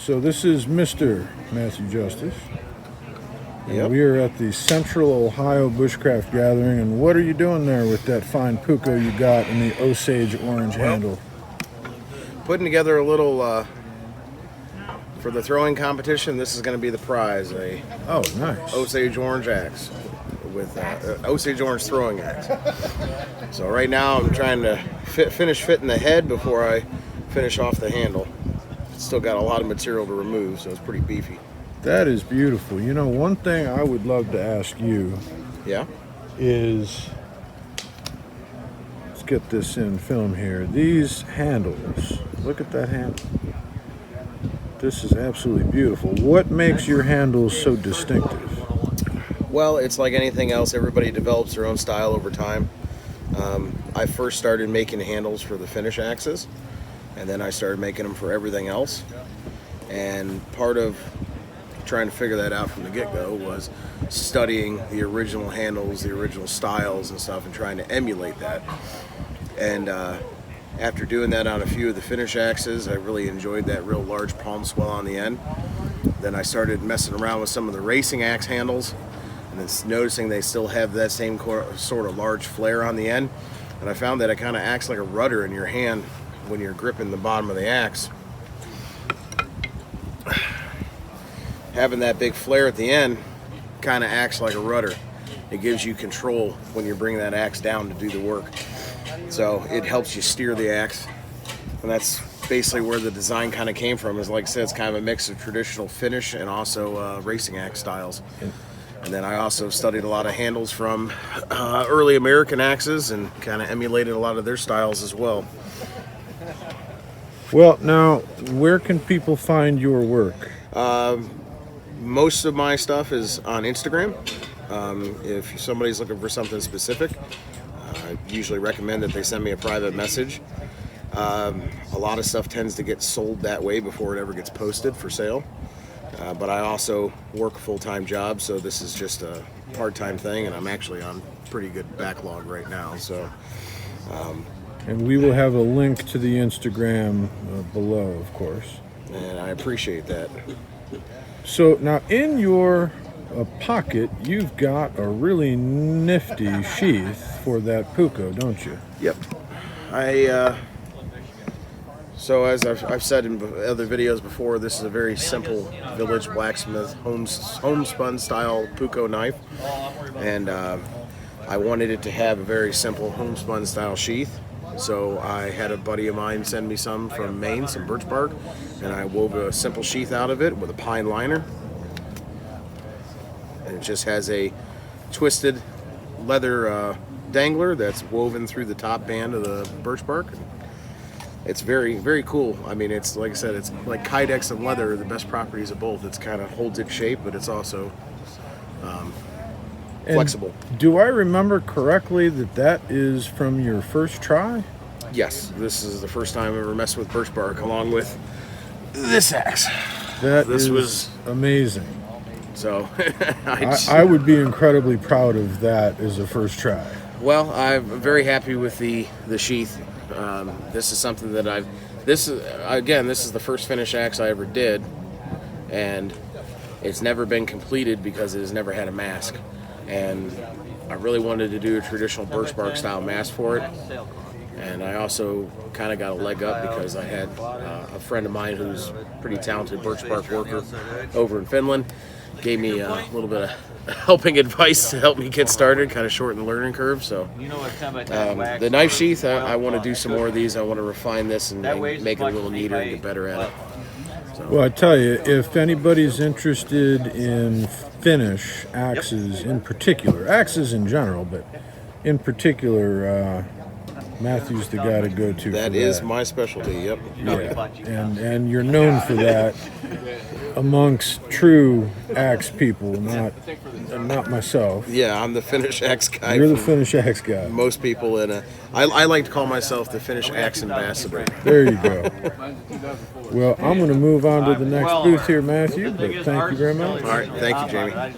So this is Mr. Matthew Justice. Yep. We are at the Central Ohio Bushcraft Gathering, and what are you doing there with that fine puko you got in the Osage orange handle? Putting together a little, for the throwing competition, this is going to be the prize, Oh, nice. Osage orange axe, with Osage orange throwing axe. So right now I'm trying to finish fitting the head before I finish off the handle. Still got a lot of material to remove, so it's pretty beefy. That is beautiful. You know, one thing I would love to ask you is, let's get this in film here. These handles, look at that handle. This is absolutely beautiful. What makes your handles so distinctive? Well, it's like anything else. Everybody develops their own style over time. I first started making handles for the finish axes, and then I started making them for everything else. And part of trying to figure that out from the get-go was studying the original handles, the original styles and stuff, and trying to emulate that. And after doing that on a few of the finish axes, I really enjoyed that real large palm swell on the end. Then I started messing around with some of the racing axe handles, and it's noticing they still have that same sort of large flare on the end. And I found that it kind of acts like a rudder in your hand when you're gripping the bottom of the axe. Having that big flare at the end kind of acts like a rudder. It gives you control when you're bringing that axe down to do the work. So it helps you steer the axe. And that's basically where the design kind of came from. Is like I said, it's kind of a mix of traditional finish and also racing axe styles. And then I also studied a lot of handles from early American axes and kind of emulated a lot of their styles as well. Well, now, where can people find your work? Most of my stuff is on Instagram. If somebody's looking for something specific, I usually recommend that they send me a private message. A lot of stuff tends to get sold that way before it ever gets posted for sale. But I also work a full-time job, so this is just a part-time thing, and I'm actually on pretty good backlog right now. So, and we will have a link to the Instagram below, of course. And I appreciate that. So now in your pocket, you've got a really nifty sheath for that puko, don't you? Yep. So as I've said in other videos before, this is a very simple village blacksmith homespun style puko knife, and I wanted it to have a very simple homespun style sheath. So I had a buddy of mine send me some from Maine, some birch bark, and I wove a simple sheath out of it with a pine liner. And it just has a twisted leather dangler that's woven through the top band of the birch bark. It's very, very cool. I mean, it's like I said, it's like kydex and leather are the best properties of both. It's kind of holds its shape, but it's also flexible. Do I remember correctly that that is from your first try? Yes, this is the first time I ever messed with birch bark along with this axe. This was amazing. So I would be incredibly proud of that as a first try. Well, I'm very happy with the sheath. This is something that this is the first finish axe I ever did, and it's never been completed because it has never had a mask. And I really wanted to do a traditional birch bark style mask for it. And I also kind of got a leg up because I had a friend of mine who's a pretty talented birch bark worker over in Finland gave me a little bit of helping advice to help me get started, kind of shorten the learning curve. So the knife sheath, I want to do some more of these. I want to refine this and make it a little neater and get better at it. So. Well, I tell you, if anybody's interested in finish axes in particular, axes in general, but in particular, Matthew's the guy to go to. That is my specialty. Yep. Yeah, and you're known for that amongst true axe people, not myself. Yeah, I'm the finish axe guy. You're the finish axe guy. Most people I like to call myself the finish axe ambassador. There you go. Well, I'm going to move on to the next booth here, Matthew, but thank you very much. All right, thank you, Jamie.